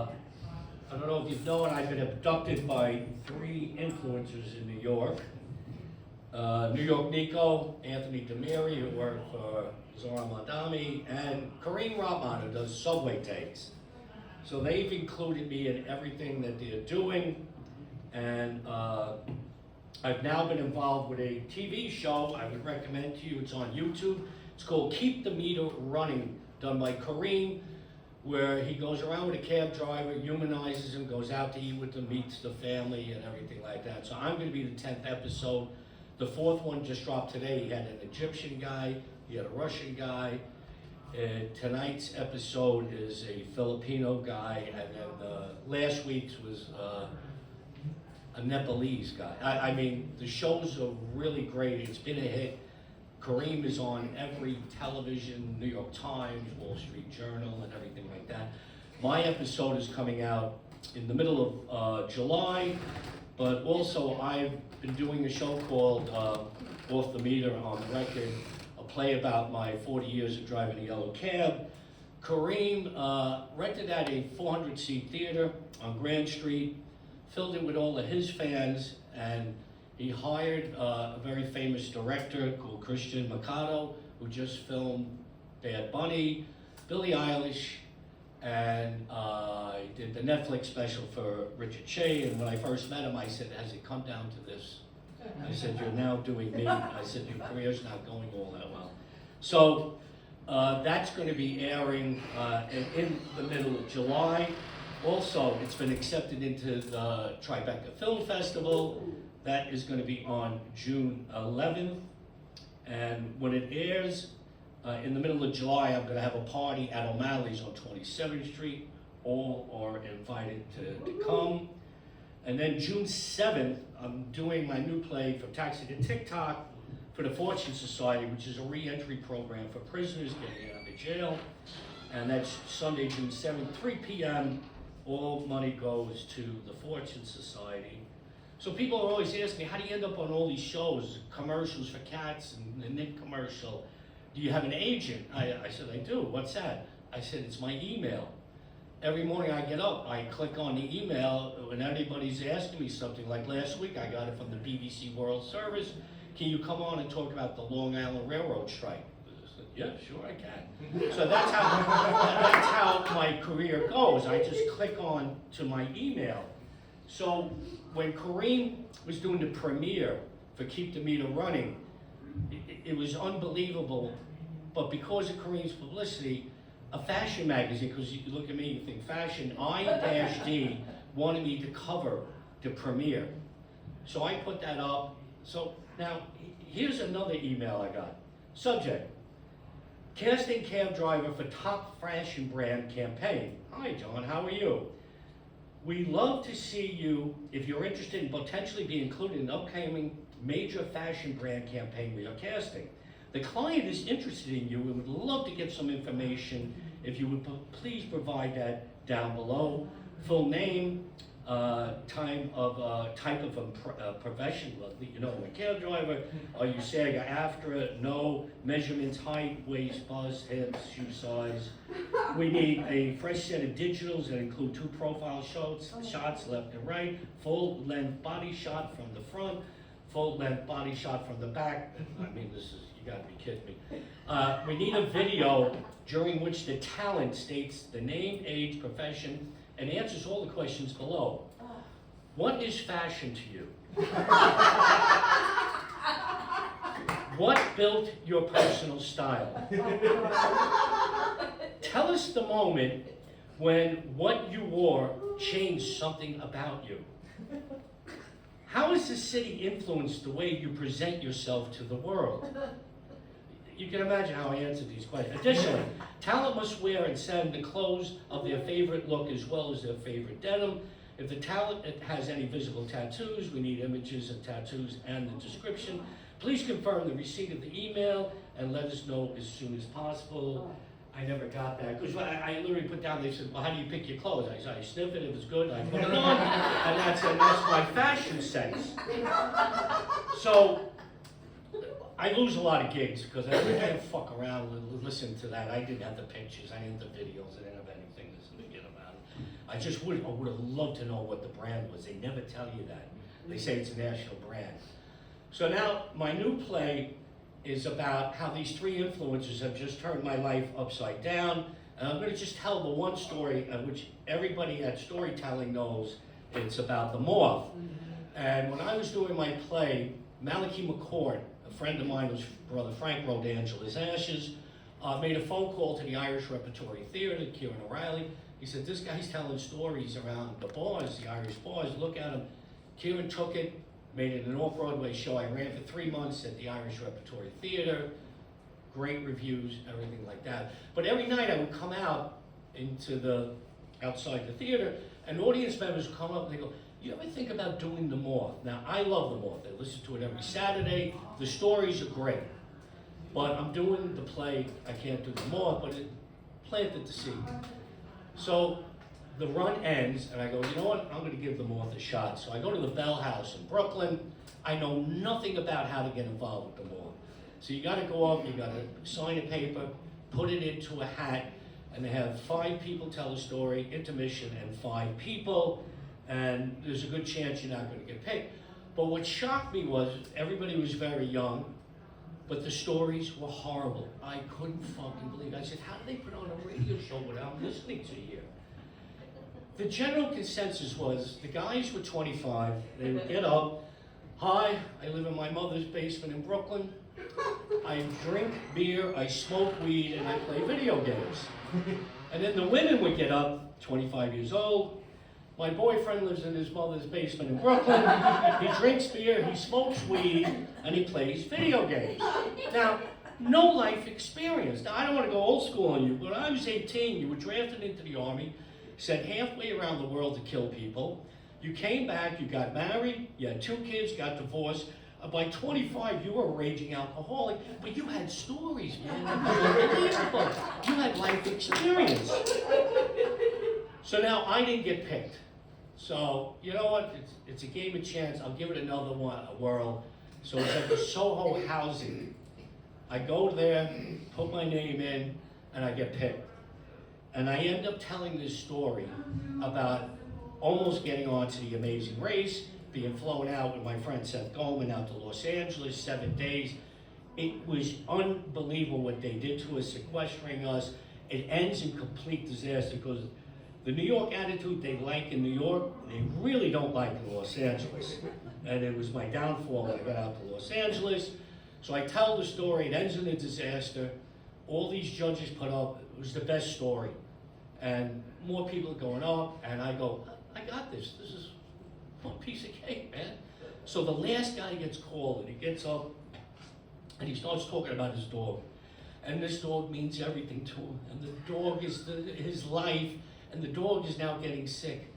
I don't know if you've known, I've been abducted by 3 influencers in New York. New York Nico, Anthony Demiri, who worked for Zora Madami, and Kareem Rahman, who does subway takes. So they've included me in everything that they're doing, and I've now been involved with a TV show I would recommend to you. It's on YouTube. It's called Keep the Meter Running, done by Kareem, where he goes around with a cab driver, humanizes him, goes out to eat with them, meets the family and everything like that. So I'm going to be the 10th episode. The 4th one just dropped today. He had an Egyptian guy, he had a Russian guy. Tonight's episode is a Filipino guy, and then last week's was a Nepalese guy. I mean, the shows are really great. It's been a hit. Kareem is on every television, New York Times, Wall Street Journal, and everything like that. My episode is coming out in the middle of July, but also I've been doing a show called Off the Meter on the Record, a play about my 40 years of driving a yellow cab. Kareem rented out a 400-seat theater on Grand Street, filled it with all of his fans, and he hired a very famous director called Christian McDonagh, who just filmed Bad Bunny, Billie Eilish, and he did the Netflix special for Richard Shea. And when I first met him, I said, has it come down to this? I said, you're now doing me. I said, your career's not going all that well. So that's going to be airing in the middle of July. Also, it's been accepted into the Tribeca Film Festival. That is going to be on June 11th. And when it airs, in the middle of July, I'm going to have a party at O'Malley's on 27th Street. All are invited to come. And then June 7th, I'm doing my new play from Taxi to TikTok for the Fortune Society, which is a re-entry program for prisoners getting out of jail. And that's Sunday, June 7th, 3 p.m. All money goes to the Fortune Society. So people are always asking me, how do you end up on all these shows, commercials for cats and the Nick commercial? Do you have an agent? I said, I do. What's that? I said, it's my email. Every morning I get up, I click on the email when anybody's asking me something. Like last week, I got it from the BBC World Service. Can you come on and talk about the Long Island Railroad strike? I said, yeah, sure I can. So that's how my career goes. I just click on to my email. So when Kareem was doing the premiere for Keep the Meter Running, it was unbelievable. But because of Kareem's publicity, a fashion magazine, because you look at me, you think fashion, I-D wanted me to cover the premiere. So I put that up. So now, here's another email I got. Subject, casting cab driver for top fashion brand campaign. Hi, John, how are you? We'd love to see you, if you're interested in potentially being included in an upcoming major fashion brand campaign we are casting. The client is interested in you and would love to get some information. If you would please provide that down below. Full name, type of profession, you know, a cab driver. Are you SAG-AFTRA? No. Measurements, height, waist, bust, hips, shoe size. We need a fresh set of digitals that include 2 profile shots left and right, full length body shot from the front, full length body shot from the back. I mean, this is, you gotta be kidding me. We need a video during which the talent states the name, age, profession, and answers all the questions below. What is fashion to you? What built your personal style? Tell us the moment when what you wore changed something about you. How has the city influenced the way you present yourself to the world? You can imagine how I answered these questions. Additionally, talent must wear and send the clothes of their favorite look as well as their favorite denim. If the talent has any visible tattoos, we need images of tattoos and the description. Please confirm the receipt of the email and let us know as soon as possible. I never got that, because I literally put down, they said, well, how do you pick your clothes? I said, I sniff it, if it's good, I put it on, and that's my fashion sense. So, I lose a lot of gigs, because I didn't fuck around and listen to that. I didn't have the pictures, I didn't have the videos, I didn't have anything to get about it. I would have loved to know what the brand was. They never tell you that. They say it's a national brand. So now my new play is about how these three influencers have just turned my life upside down. And I'm going to just tell the one story which everybody at storytelling knows. It's about the moth. And when I was doing my play, Malachi McCord, a friend of mine whose brother Frank wrote Angela's Ashes, made a phone call to the Irish Repertory Theater, Kieran O'Reilly. He said, this guy's telling stories around the bars, the Irish bars, look at him. Kieran took it, made it an off-Broadway show. I ran for 3 months at the Irish Repertory Theater. Great reviews, everything like that. But every night I would come out outside the theater, and audience members would come up and they go, you ever think about doing the Moth? Now, I love the Moth. I listen to it every Saturday. The stories are great. But I'm doing the play, I can't do the Moth, but it planted the seed. So the run ends, and I go, you know what, I'm gonna give the Moth a shot. So I go to the Bell House in Brooklyn. I know nothing about how to get involved with the Moth. So you gotta go up, you gotta sign a paper, put it into a hat, and they have 5 people tell a story, intermission, and 5 people, and there's a good chance you're not gonna get picked. But what shocked me was everybody was very young, but the stories were horrible. I couldn't fucking believe it. I said, how do they put on a radio show without listening to you? The general consensus was the guys were 25, they would get up, hi, I live in my mother's basement in Brooklyn, I drink beer, I smoke weed, and I play video games. And then the women would get up, 25 years old, my boyfriend lives in his mother's basement in Brooklyn, he drinks beer, he smokes weed, and he plays video games. Now, no life experience. Now, I don't want to go old school on you, but when I was 18, you were drafted into the Army, sent halfway around the world to kill people. You came back, you got married, you had 2 kids, got divorced. By 25, you were a raging alcoholic, but you had stories, man. Unbelievable. You had life experience. So now I didn't get picked. So, you know what? It's a game of chance. I'll give it another whirl. So it's at the Soho Housing. I go there, put my name in, and I get picked. And I end up telling this story about almost getting onto the Amazing Race, being flown out with my friend Seth Goldman out to Los Angeles, 7 days. It was unbelievable what they did to us, sequestering us. It ends in complete disaster because the New York attitude they like in New York, they really don't like in Los Angeles. And it was my downfall when I got out to Los Angeles. So I tell the story, it ends in a disaster. All these judges put up, it was the best story. And more people are going up, and I go, I got this. This is one piece of cake, man. So the last guy gets called, and he gets up, and he starts talking about his dog. And this dog means everything to him. And the dog is his life, and the dog is now getting sick.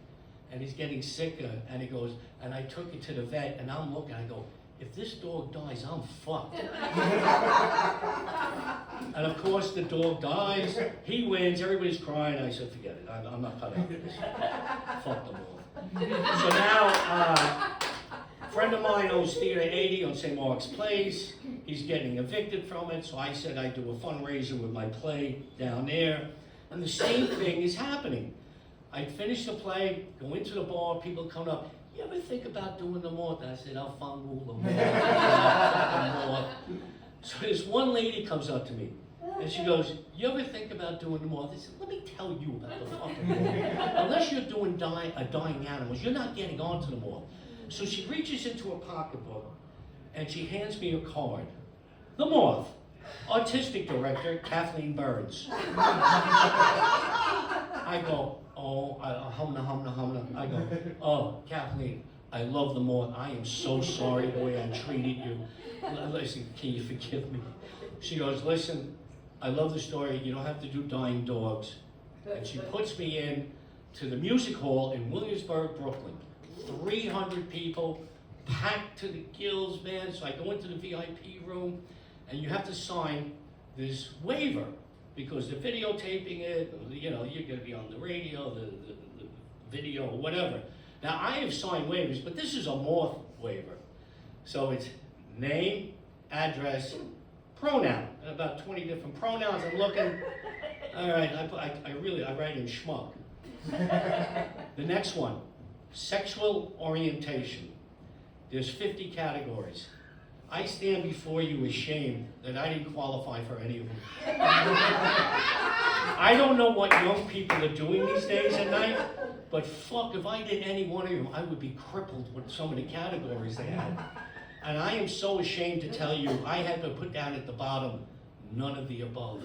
And he's getting sicker, and he goes, and I took it to the vet, and I'm looking, I go, if this dog dies, I'm fucked. And of course the dog dies, he wins, everybody's crying. I said, forget it, I'm not cut out for this. Fuck them all. So now, a friend of mine owns Theater 80 on St. Mark's Place. He's getting evicted from it, so I said I'd do a fundraiser with my play down there. And the same thing is happening. I finish the play, go into the bar, people come up, you ever think about doing the Moth? I said, I'll fungal the Moth. So this one lady comes up to me, and she goes, you ever think about doing the Moth? I said, let me tell you about the fucking Moth. Unless you're doing dying animals, you're not getting onto the Moth. So she reaches into her pocketbook, and she hands me a card. The Moth, Artistic Director, Kathleen Burns. I go, oh, humna. I go, oh, Kathleen, I love the Moth. I am so sorry the way I treated you. Listen, can you forgive me? She goes, listen, I love the story. You don't have to do dying dogs. And she puts me in to the music hall in Williamsburg, Brooklyn. 300 people, packed to the gills, man. So I go into the VIP room, and you have to sign this waiver because they're videotaping it. You know, you're going to be on the radio, the video, whatever. Now, I have signed waivers, but this is a Moth waiver. So it's name, address, pronoun, and about 20 different pronouns. I'm looking, all right, I write in schmuck. The next one, sexual orientation. There's 50 categories. I stand before you ashamed that I didn't qualify for any of them. I don't know what young people are doing these days at night, but fuck, if I did any one of them, I would be crippled with so many categories they had. And I am so ashamed to tell you, I had to put down at the bottom, none of the above.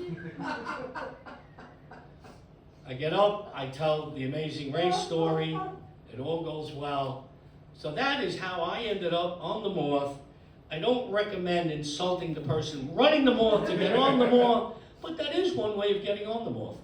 I get up, I tell the Amazing Race story, it all goes well. So that is how I ended up on the Morph. I don't recommend insulting the person running the Morph to get on the Morph, but that is one way of getting on the Morph.